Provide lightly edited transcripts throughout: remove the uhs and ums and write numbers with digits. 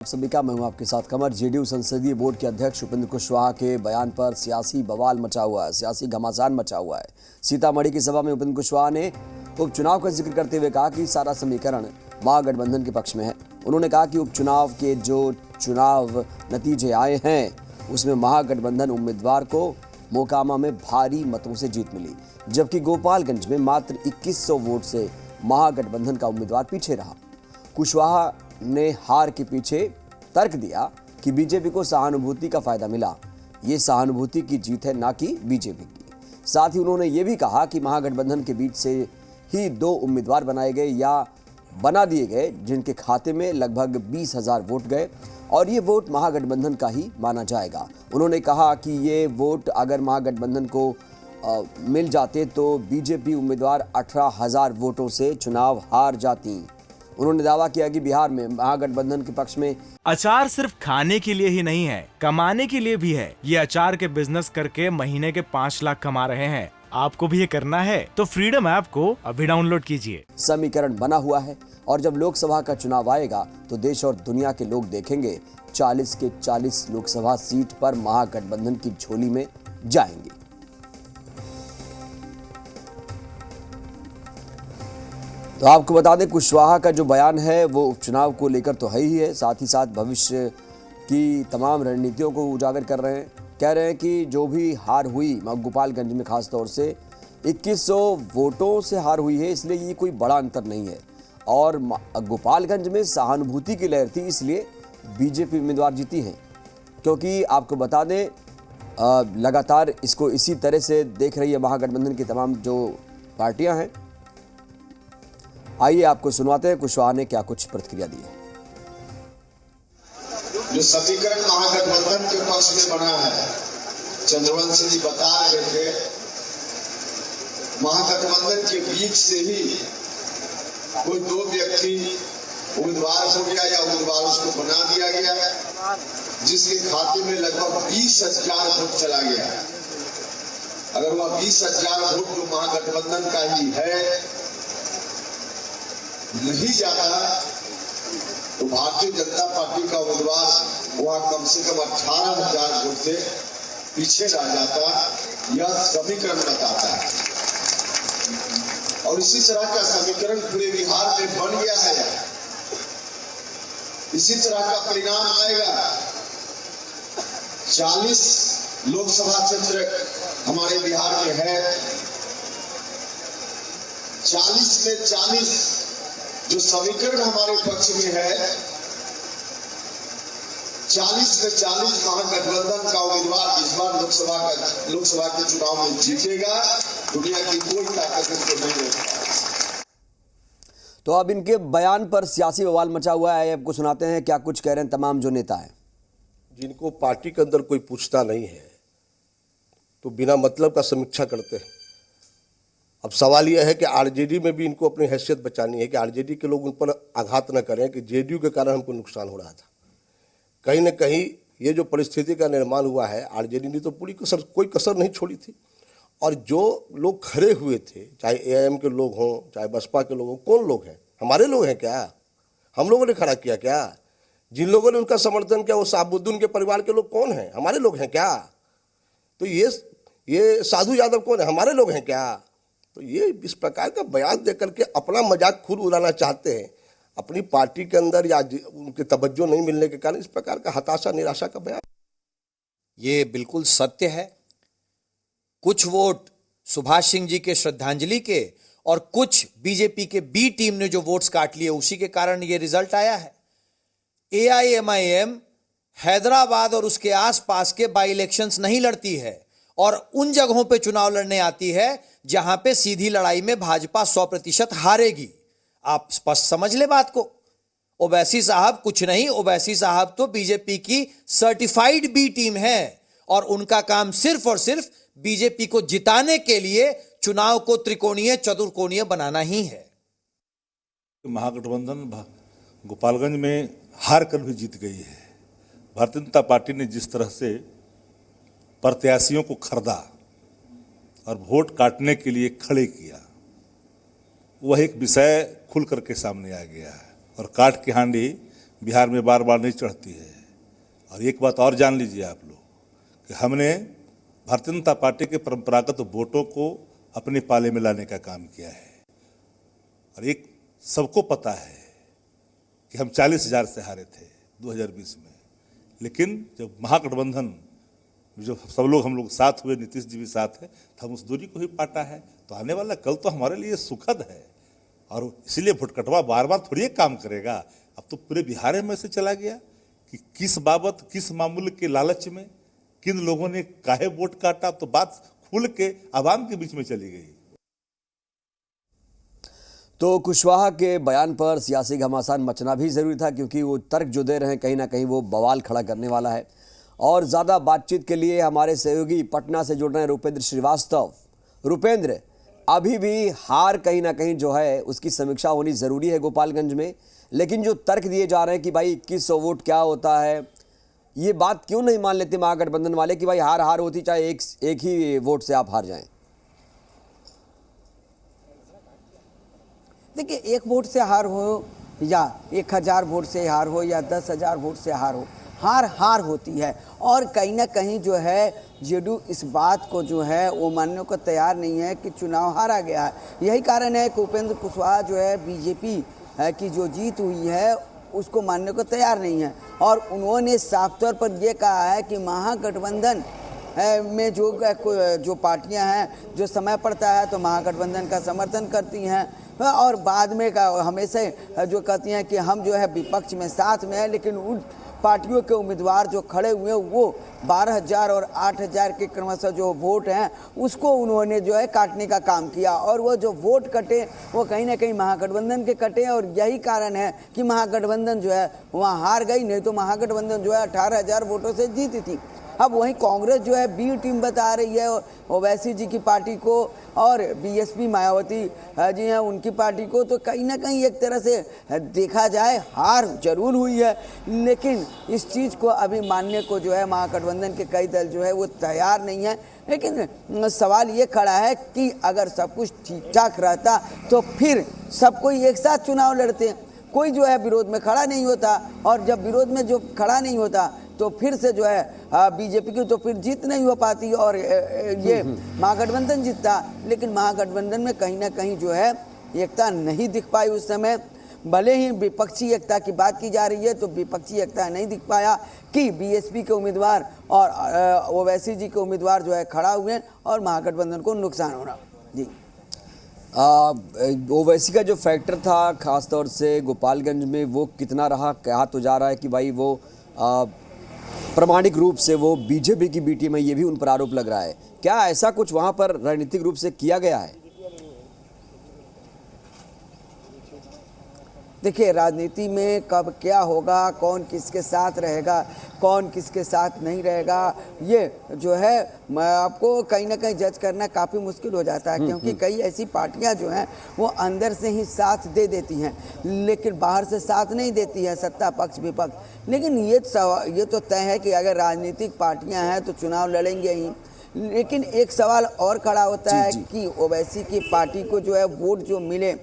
सभी का मैं हूं आपके साथ कमर। जेडीयू संसदीय बोर्ड के अध्यक्ष उपेंद्र कुशवाहा के बयान पर सियासी बवाल मचा हुआ है, सियासी घमासान मचा हुआ है। सीतामढ़ी की सभा में उपेंद्र कुशवाहा ने उपचुनाव का जिक्र करते हुए कहा कि सारा समीकरण महागठबंधन के पक्ष में है। उन्होंने कहा कि उपचुनाव के जो चुनाव नतीजे आए हैं उसमें महागठबंधन उम्मीदवार को मोकामा में भारी मतों से जीत मिली, जबकि गोपालगंज में मात्र 2100 वोट से महागठबंधन का उम्मीदवार पीछे रहा। कुशवाहा ने हार के पीछे तर्क दिया कि बीजेपी को सहानुभूति का फायदा मिला। ये सहानुभूति की जीत है, ना कि बीजेपी की। साथ ही उन्होंने ये भी कहा कि महागठबंधन के बीच से ही 2 उम्मीदवार बनाए गए या बना दिए गए, जिनके खाते में लगभग 20,000 वोट गए और ये वोट महागठबंधन का ही माना जाएगा। उन्होंने कहा कि ये वोट अगर महागठबंधन को मिल जाते तो बीजेपी उम्मीदवार 18,000 वोटों से चुनाव हार जाती। उन्होंने दावा किया कि बिहार में महागठबंधन के पक्ष में अचार सिर्फ खाने के लिए ही नहीं है, कमाने के लिए भी है। ये अचार के बिजनेस करके महीने के 5 लाख कमा रहे हैं। आपको भी ये करना है तो फ्रीडम ऐप को अभी डाउनलोड कीजिए। समीकरण बना हुआ है और जब लोकसभा का चुनाव आएगा तो देश और दुनिया के लोग देखेंगे 40 के 40 लोकसभा सीट पर महागठबंधन की झोली में जाएंगे। तो आपको बता दें, कुशवाहा का जो बयान है वो उपचुनाव को लेकर तो है ही है, साथ ही साथ भविष्य की तमाम रणनीतियों को उजागर कर रहे हैं। कह रहे हैं कि जो भी हार हुई गोपालगंज में खास तौर से 2100 वोटों से हार हुई है, इसलिए ये कोई बड़ा अंतर नहीं है और गोपालगंज में सहानुभूति की लहर थी, इसलिए बीजेपी उम्मीदवार जीती हैं। क्योंकि आपको बता दें, लगातार इसको इसी तरह से देख रही है महागठबंधन की तमाम जो पार्टियां हैं। आइए आपको सुनवाते हैं कुशवाहा ने क्या कुछ प्रतिक्रिया दी है। जो समीकरण महागठबंधन के पक्ष में बना है, चंद्रवंशी जी बता रहे थे, महागठबंधन के बीच से ही कोई 2 व्यक्ति उम्मीदवार हो गया या उम्मीदवार उसको बना दिया गया, जिसके खाते में लगभग 20,000 वोट चला गया। अगर वह 20,000 वोट जो महागठबंधन का ही है नहीं जाता तो भारतीय जनता पार्टी का उम्मीदवार वहां कम से कम 18,000 वोट से पीछे रह जाता। यह समीकरण बताता है और इसी तरह का समीकरण पूरे बिहार में बन गया है। इसी तरह का परिणाम आएगा। 40 लोकसभा क्षेत्र हमारे बिहार में है, 40 में 40 जो समीकरण हमारे पक्ष में है, 40 में 40 महागठबंधन का उम्मीदवार इस बार लोकसभा के चुनाव में जीतेगा। दुनिया की कोई ताकत इनको नहीं रोक पाएगी। तो अब इनके बयान पर सियासी बवाल मचा हुआ है। आपको सुनाते हैं क्या कुछ कह रहे हैं तमाम जो नेता हैं। जिनको पार्टी के अंदर कोई पूछता नहीं है तो बिना मतलब का समीक्षा करते हैं। अब सवाल यह है कि आरजेडी में भी इनको अपनी हैसियत बचानी है कि आरजेडी के लोग उन पर आघात न करें कि जेडीयू के कारण हमको नुकसान हो रहा था। कहीं न कहीं ये जो परिस्थिति का निर्माण हुआ है, आरजेडी ने तो कोई कसर नहीं छोड़ी थी। और जो लोग खड़े हुए थे, चाहे एआईएम के लोग हों चाहे बसपा के लोग हों, कौन लोग हैं? हमारे लोग हैं क्या? हम लोगों ने खड़ा किया क्या? जिन लोगों ने उनका समर्थन किया वो शहाबुद्दीन के परिवार के लोग कौन हैं? हमारे लोग हैं क्या? तो ये साधु यादव कौन है? हमारे लोग हैं क्या? तो ये इस प्रकार का बयान देकर के अपना मजाक खुद उड़ाना चाहते हैं। अपनी पार्टी के अंदर या उनके तवज्जो नहीं मिलने के कारण इस प्रकार का हताशा निराशा का बयान। ये बिल्कुल सत्य है। कुछ वोट सुभाष सिंह जी के श्रद्धांजलि के और कुछ बीजेपी के बी टीम ने जो वोट्स काट लिए उसी के कारण ये रिजल्ट आया है। एआईएमआईएम हैदराबाद और उसके आसपास के बाई इलेक्शंस नहीं लड़ती है और उन जगहों पे चुनाव लड़ने आती है जहां पे सीधी लड़ाई में भाजपा 100% हारेगी। आप स्पष्ट समझ ले बात को। ओवैसी साहब कुछ नहीं, ओवैसी साहब तो बीजेपी की सर्टिफाइड बी टीम है और उनका काम सिर्फ और सिर्फ बीजेपी को जिताने के लिए चुनाव को त्रिकोणीय चतुर्कोणीय बनाना ही है। महागठबंधन गोपालगंज में हार कर भी जीत गई है। भारतीय जनता पार्टी ने जिस तरह से प्रत्याशियों को खरीदा और वोट काटने के लिए खड़े किया, वह एक विषय खुल करके सामने आ गया है। और काट की हांडी बिहार में बार बार नहीं चढ़ती है। और एक बात और जान लीजिए आप लोग कि हमने भारतीय जनता पार्टी के परंपरागत वोटों को अपने पाले में लाने का काम किया है। और एक सबको पता है कि हम 40,000 से हारे थे 2020 में, लेकिन जब महागठबंधन जो सब लोग हम लोग साथ हुए, नीतीश जी भी साथ है, तो हम उस दूरी को ही पाटा है। तो आने वाला कल तो हमारे लिए सुखद है। और इसलिए भुटकटवा बार बार थोड़ी एक काम करेगा। अब तो पूरे बिहार में से चला गया कि किस बाबत, किस मामूल के लालच में किन लोगों ने काहे वोट काटा, तो बात खुल के आवाम के बीच में चली गई। तो कुशवाहा के बयान पर सियासी घमासान मचना भी जरूरी था, क्योंकि वो तर्क जो दे रहे हैं कहीं ना कहीं वो बवाल खड़ा करने वाला है। और ज़्यादा बातचीत के लिए हमारे सहयोगी पटना से जुड़ रहे हैं रुपेंद्र श्रीवास्तव। रुपेंद्र, अभी भी हार कहीं ना कहीं जो है उसकी समीक्षा होनी ज़रूरी है गोपालगंज में, लेकिन जो तर्क दिए जा रहे हैं कि भाई 2100 वोट क्या होता है, ये बात क्यों नहीं मान लेते महागठबंधन वाले कि भाई हार हार होती, चाहे एक ही वोट से आप हार जाएं? देखिए, एक वोट से हार हो या 1000 वोट से हार हो या 10,000 वोट से हार हो, हार हार होती है। और कहीं ना कहीं जो है जेडीयू इस बात को जो है वो मानने को तैयार नहीं है कि चुनाव हारा गया है। यही कारण है कि उपेंद्र कुशवाहा जो है बीजेपी की जो जीत हुई है उसको मानने को तैयार नहीं है। और उन्होंने साफ तौर पर यह कहा है कि महागठबंधन में जो पार्टियां हैं, जो समय पड़ता है तो महागठबंधन का समर्थन करती हैं, और बाद में हमेशा जो कहती हैं कि हम जो है विपक्ष में साथ में हैं, लेकिन उन पार्टियों के उम्मीदवार जो खड़े हुए वो 12,000 और 8,000 के क्रमशः जो वोट हैं उसको उन्होंने जो है काटने का काम किया। और वो जो वोट कटे वो कहीं ना कहीं महागठबंधन के कटे, और यही कारण है कि महागठबंधन जो है वहाँ हार गई। नहीं तो महागठबंधन जो है 18,000 वोटों से जीती थी। अब वहीं कांग्रेस जो है बी टीम बता रही है ओवैसी जी की पार्टी को, और बीएसपी मायावती जी हैं उनकी पार्टी को। तो कहीं ना कहीं एक तरह से देखा जाए हार जरूर हुई है, लेकिन इस चीज़ को अभी मानने को जो है महागठबंधन के कई दल जो है वो तैयार नहीं है। लेकिन सवाल ये खड़ा है कि अगर सब कुछ ठीक ठाक रहता तो फिर सब कोई एक साथ चुनाव लड़ते, कोई जो है विरोध में खड़ा नहीं होता। और जब विरोध में जो खड़ा नहीं होता तो फिर से जो है बीजेपी की तो फिर जीत नहीं हो पाती और ये महागठबंधन जीतता। लेकिन महागठबंधन में कहीं ना कहीं जो है एकता नहीं दिख पाई उस समय। भले ही विपक्षी एकता की बात की जा रही है तो विपक्षी एकता नहीं दिख पाया कि बीएसपी के उम्मीदवार और ओवैसी जी के उम्मीदवार जो है खड़ा हुए और महागठबंधन को नुकसान हो रहा। जी, ओवैसी का जो फैक्टर था खासतौर से गोपालगंज में, वो कितना रहा? कहा तो जा रहा है कि भाई वो प्रामाणिक रूप से वो बीजेपी की बी टीम है, ये भी उन पर आरोप लग रहा है। क्या ऐसा कुछ वहां पर रणनीतिक रूप से किया गया है? देखिए, राजनीति में कब क्या होगा, कौन किसके साथ रहेगा, कौन किसके साथ नहीं रहेगा, ये जो है आपको कहीं ना कहीं जज करना काफ़ी मुश्किल हो जाता है। क्योंकि कई ऐसी पार्टियां जो हैं वो अंदर से ही साथ दे देती हैं लेकिन बाहर से साथ नहीं देती है, सत्ता पक्ष विपक्ष। लेकिन ये तो तय है कि अगर राजनीतिक पार्टियां हैं तो चुनाव लड़ेंगे ही। लेकिन एक सवाल और खड़ा होता है कि ओवैसी की पार्टी को जो है वोट जो मिले,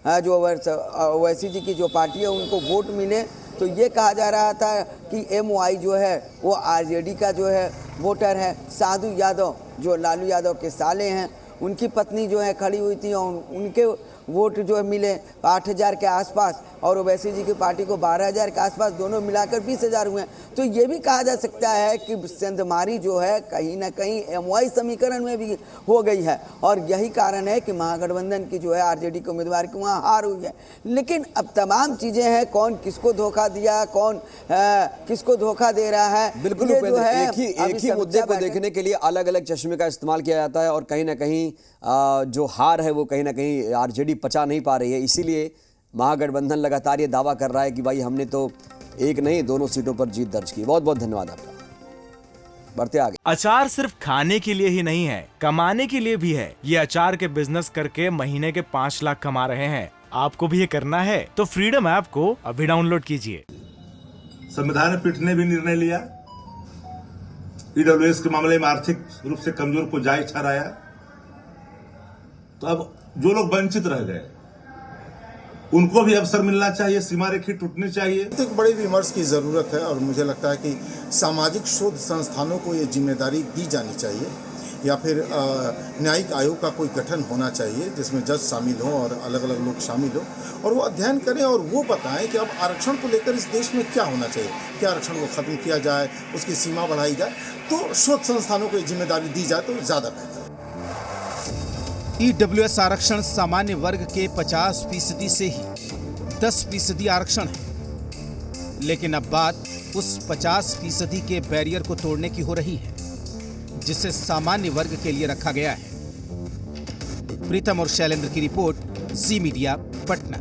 जो ओवैसी जी की जो पार्टी है उनको वोट मिले, तो ये कहा जा रहा था कि एमवाई जो है वो आरजेडी का जो है वोटर है। साधु यादव जो लालू यादव के साले हैं, उनकी पत्नी जो है खड़ी हुई थी और उनके वोट जो है मिले 8,000 के आसपास, और ओवैसी जी की पार्टी को 12,000 के आसपास, दोनों मिलाकर 20,000 हुए। तो ये भी कहा जा सकता है कि सेंधमारी जो है कहीं ना कहीं एमवाई समीकरण में भी हो गई है, और यही कारण है कि महागठबंधन की जो है आरजेडी के उम्मीदवार की वहाँ हार हुई है। लेकिन अब तमाम चीज़ें हैं, कौन किसको धोखा दिया, कौन किसको धोखा दे रहा है, बिल्कुल ये जो है एक ही मुद्दे को देखने के लिए अलग अलग चश्मे का इस्तेमाल किया जाता है, और कहीं ना कहीं जो हार है वो कहीं ना कहीं आरजेडी पचा नहीं पा रही है। इसीलिए महागठबंधन लगातार ये दावा कर रहा है कि भाई हमने तो एक नहीं दोनों सीटों पर जीत दर्ज की। बहुत बहुत धन्यवाद आपका। बढ़ते आगे। अचार सिर्फ खाने के लिए ही नहीं है, कमाने के लिए भी है। ये अचार के बिजनेस करके महीने के 5 लाख कमा रहे हैं। आपको भी ये करना है तो फ्रीडम ऐप को अभी डाउनलोड कीजिए। संविधान पीठ ने भी निर्णय लिया, ईडब्ल्यूएस के मामले में आर्थिक रूप से कमजोर को जायज ठहराया। तो अब जो लोग वंचित रह गए उनको भी अवसर मिलना चाहिए, सीमा रेखी टूटनी चाहिए। एक बड़े विमर्श की ज़रूरत है और मुझे लगता है कि सामाजिक शोध संस्थानों को ये जिम्मेदारी दी जानी चाहिए या फिर न्यायिक आयोग का कोई गठन होना चाहिए जिसमें जज शामिल हों और अलग अलग लोग शामिल हों और वो अध्ययन करें और वो बताएं कि अब आरक्षण को लेकर इस देश में क्या होना चाहिए, क्या आरक्षण को ख़त्म किया जाए, उसकी सीमा बढ़ाई जाए, तो शोध संस्थानों को ये जिम्मेदारी दी जाए तो ज़्यादा बेहतर। ईडब्ल्यूएस आरक्षण सामान्य वर्ग के 50% से ही 10% आरक्षण है, लेकिन अब बात उस 50% के बैरियर को तोड़ने की हो रही है जिसे सामान्य वर्ग के लिए रखा गया है। प्रीतम और शैलेंद्र की रिपोर्ट, जी मीडिया, पटना।